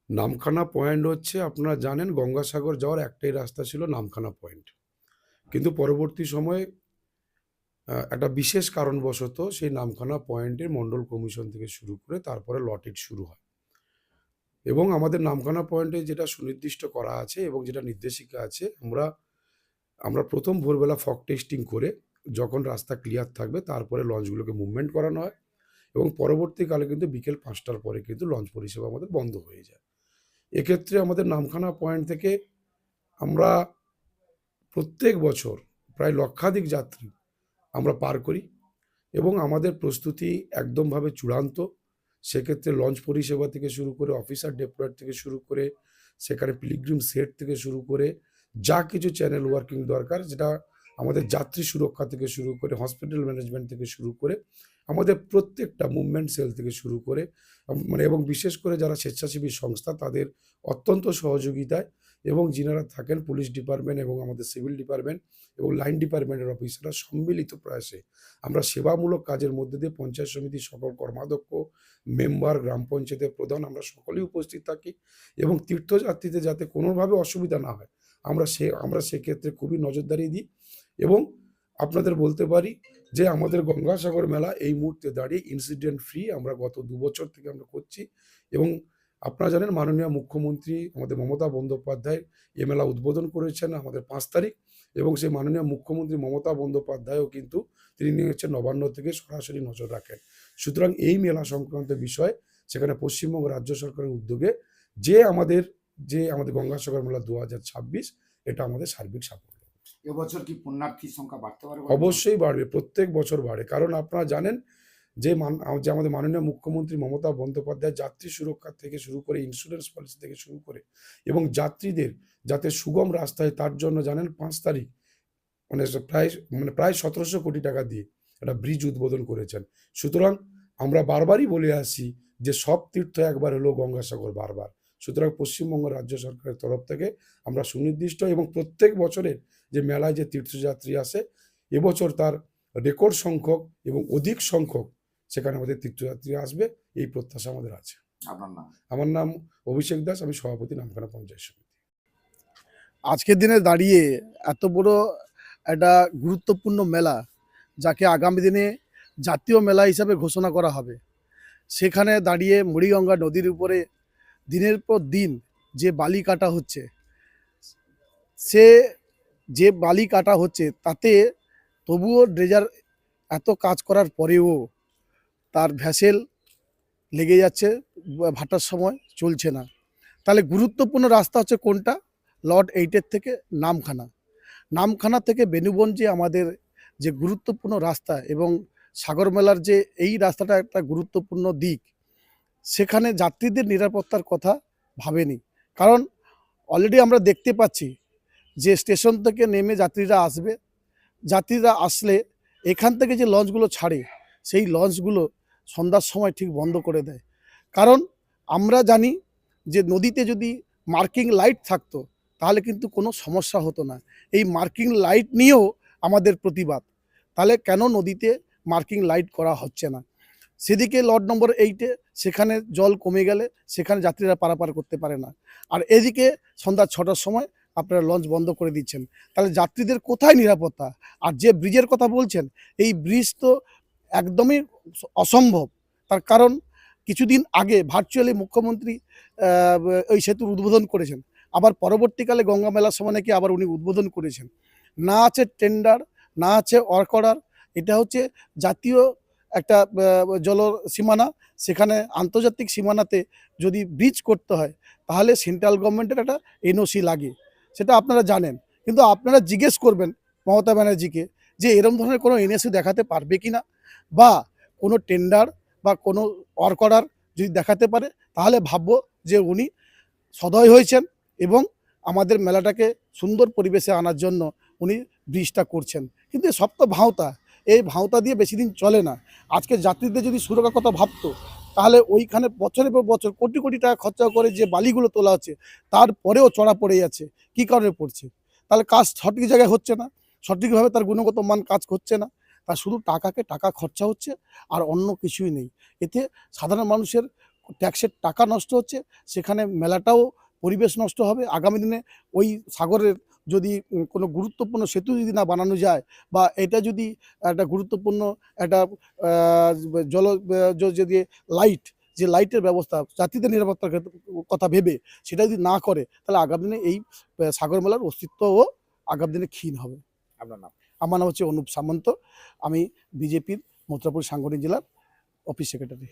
Namkhana point হচ্ছে, আপনারা জানেন, গঙ্গাসাগর যাওয়ার একটাই রাস্তা ছিল নামখানা পয়েন্ট। কিন্তু পরবর্তী সময়ে একটা বিশেষ কারণবশত সেই নামখানা পয়েন্টের মন্ডল কমিশন থেকে শুরু করে তারপরে লটেড শুরু হয়। এবং আমাদের নামখানা পয়েন্টে যেটা সুনির্দিষ্ট করা আছে এবং যেটা নির্দেশিকা আছে, আমরা আমরা প্রথম ভোরবেলা ফগ টেস্টিং করে যখন রাস্তা ক্লিয়ার থাকবে তারপরে লঞ্চগুলোকে মুভমেন্ট করানো হয় এবং পরবর্তীকালে কিন্তু বিকেল ৫টার পরে কিন্তু লঞ্চ পরিষেবা আমাদের বন্ধ হয়ে যায়। এক্ষেত্রে আমাদের নামখানা পয়েন্ট থেকে আমরা প্রত্যেক বছর প্রায় লক্ষাধিক যাত্রী আমরা পার করি এবং আমাদের প্রস্তুতি একদমভাবে চূড়ান্ত। সেক্ষেত্রে লঞ্চ পরিষেবা থেকে শুরু করে অফিসার ডেপ্লয়েড থেকে শুরু করে সেখানে পিলগ্রিম সেট থেকে শুরু করে যা কিছু চ্যানেল ওয়ার্কিং দরকার, যেটা আমাদের যাত্রী সুরক্ষা থেকে শুরু করে হসপিটাল ম্যানেজমেন্ট থেকে শুরু করে আমাদের প্রত্যেকটা মুভমেন্ট সেল থেকে শুরু করে মানে এবং বিশেষ করে যারা স্বেচ্ছাসেবী সংস্থা তাদের অত্যন্ত সহযোগিতায় এবং যিনারা থাকেন পুলিশ ডিপার্টমেন্ট এবং আমাদের সিভিল ডিপার্টমেন্ট এবং লাইন ডিপার্টমেন্টের অফিসাররা সম্মিলিত প্রয়াসে আমরা সেবামূলক কাজের মধ্যে দিয়ে পঞ্চায়েত সমিতির সকল কর্মাধ্যক্ষ, মেম্বার, গ্রাম পঞ্চায়েতের প্রধান আমরা সকলেই উপস্থিত থাকি এবং তীর্থযাত্রীদের যাতে কোনোভাবে অসুবিধা না হয় আমরা সেক্ষেত্রে খুবই নজরদারি দিই। এবং আপনাদের বলতে পারি যে আমাদের গঙ্গাসাগর মেলা এই মুহূর্তে দাঁড়িয়ে ইনসিডেন্ট ফ্রি আমরা গত ২ বছর থেকে আমরা করছি এবং আপনারা জানেন মাননীয় মুখ্যমন্ত্রী আমাদের মমতা বন্দ্যোপাধ্যায় এ মেলা উদ্বোধন করেছেন আমাদের ৫ তারিখ এবং সেই মাননীয় মুখ্যমন্ত্রী মমতা বন্দ্যোপাধ্যায়ও কিন্তু তিনি নিয়ে হচ্ছে নবান্ন থেকে সরাসরি নজর রাখেন। সুতরাং এই মেলা সংক্রান্ত বিষয় সেখানে পশ্চিমবঙ্গ রাজ্য সরকারের উদ্যোগে যে আমাদের গঙ্গাসাগর মেলা ২০২৬ এটা আমাদের সার্বিক সাফল্য। এবছর কি পুণ্যার্থীর সংখ্যা বাড়তে পারে? অবশ্যই বাড়বে, প্রত্যেক বছর বাড়ে। কারণ আপনারা জানেন যে আমাদের মাননীয় মুখ্যমন্ত্রী মমতা বন্দ্যোপাধ্যায় যাত্রী সুরক্ষা থেকে শুরু করে ইন্স্যুরেন্স পলিসি থেকে শুরু করে এবং যাত্রীদের যাতে সুগম রাস্তা হয় তার জন্য জানেন ৫ তারিখ মানে প্রায় ১৭০০ কোটি টাকা দিয়ে একটা ব্রিজ উদ্বোধন করেছেন। সুতরাং আমরা বারবারই বলে আসি যে সব তীর্থ একবার হলো গঙ্গাসাগর বারবার। সুতরাং পশ্চিমবঙ্গ রাজ্য সরকারের তরফ থেকে আমরা সুনির্দিষ্ট এবং প্রত্যেক বছরের যে মেলায় যে তীর্থযাত্রী আসে এবছর তার রেকর্ড সংখ্যক এবং অধিক সংখ্যক সেখানে আমাদের তীর্থযাত্রী আসবে, এই প্রত্যাশা আমাদের আছে। আপনার নাম? আমার নাম অভিষেক দাস, আমি সভাপতি নামখানা পঞ্চায়েত সমিতি। আজকের দিনে দাঁড়িয়ে এত বড় একটা গুরুত্বপূর্ণ মেলা, যাকে আগামী দিনে জাতীয় মেলা হিসাবে ঘোষণা করা হবে, সেখানে দাঁড়িয়ে মুড়িগঙ্গা নদীর উপরে দিনের পর দিন যে বালি কাটা হচ্ছে, যে বালি কাটা হচ্ছে তাতে তবুও ড্রেজার এত কাজ করার পরেও তার ভ্যাসেল লেগে যাচ্ছে, ভাটার সময় চলছে না। তাহলে গুরুত্বপূর্ণ রাস্তা হচ্ছে কোনটা? লট 8-এর থেকে নামখানা থেকে বেনুবন যে আমাদের যে গুরুত্বপূর্ণ রাস্তা এবং সাগর মেলার যে এই রাস্তাটা একটা গুরুত্বপূর্ণ দিক, সেখানে যাত্রীদের নিরাপত্তার কথা ভাবেনি। কারণ অলরেডি আমরা দেখতে পাচ্ছি যে স্টেশন থেকে নেমে যাত্রীরা আসলে এখান থেকে যে লঞ্চগুলো ছাড়ে সেই লঞ্চগুলো সন্ধ্যার সময় ঠিক বন্ধ করে দেয়। কারণ আমরা জানি যে নদীতে যদি মার্কিং লাইট থাকতো তাহলে কিন্তু কোনো সমস্যা হতো না। এই মার্কিং লাইট নিয়েও আমাদের প্রতিবাদ। তাহলে কেন নদীতে মার্কিং লাইট করা হচ্ছে না? সেদিকে লট নম্বর 8-এ সেখানে জল কমে গেলে সেখানে যাত্রীরা পারাপার করতে পারে না, আর এদিকে সন্ধ্যা 6টার সময় আপনারা লঞ্চ বন্ধ করে দিচ্ছেন। তাহলে যাত্রীদের কোথায় নিরাপত্তা? আর যে ব্রিজের কথা বলছেন, এই ব্রিজ তো একদমই অসম্ভব। তার কারণ কিছুদিন আগে ভার্চুয়ালি মুখ্যমন্ত্রী ওই সেতুর উদ্বোধন করেছেন, আবার পরবর্তীকালে গঙ্গা মেলার সময় নাকি আবার উনি উদ্বোধন করেছেন। না আছে টেন্ডার, না আছে ওয়ার্ক অর্ডার। এটা হচ্ছে জাতীয় একটা জল সীমানা, সেখানে আন্তর্জাতিক সীমানাতে যদি ব্রিজ করতে হয় তাহলে সেন্ট্রাল গভর্নমেন্টের একটা এনওসি লাগে, সেটা আপনারা জানেন। কিন্তু আপনারা জিজ্ঞেস করবেন মমতা ব্যানার্জিকে যে এরম ধরনের কোনো এনওসি দেখাতে পারবে কি না, বা কোনো টেন্ডার বা কোনো ওয়ার্ক অর্ডার যদি দেখাতে পারে তাহলে ভাববো যে উনি সদয় হয়েছেন এবং আমাদের মেলাটাকে সুন্দর পরিবেশে আনার জন্য উনি ব্রিজটা করছেন। কিন্তু সব তো ভাঁওতা, এই ভাঁওতা দিয়ে বেশি দিন চলে না। আজকে যাত্রীদের যদি সুরক্ষার কথা ভাবতো তাহলে ওইখানে বছরের পর বছর কোটি কোটি টাকা খরচা করে যে বালিগুলো তোলা হচ্ছে তারপরেও চড়া পড়ে যাচ্ছে। কী কারণে পড়ছে? তাহলে কাজ সঠিক জায়গায় হচ্ছে না, সঠিকভাবে তার গুণগত মান কাজ হচ্ছে না, তার শুধু টাকা খরচা হচ্ছে আর অন্য কিছুই নেই। এতে সাধারণ মানুষের ট্যাক্সের টাকা নষ্ট হচ্ছে, সেখানে মেলাটাও পরিবেশ নষ্ট হবে। আগামী দিনে ওই সাগরের যদি কোনো গুরুত্বপূর্ণ সেতু যদি না বানানো যায়, বা এটা যদি একটা গুরুত্বপূর্ণ একটা জল যদি লাইট, যে লাইটের ব্যবস্থা যাত্রীদের নিরাপত্তার কথা ভেবে সেটা যদি না করে, তাহলে আগামী দিনে এই সাগর মেলার অস্তিত্বও আগামী দিনে ক্ষীণ হবে। আপনার নাম? আমার নাম হচ্ছে অনুপ সামন্ত, আমি বিজেপির মথুরাপুর সাংগঠনিক জেলার অফিস সেক্রেটারি।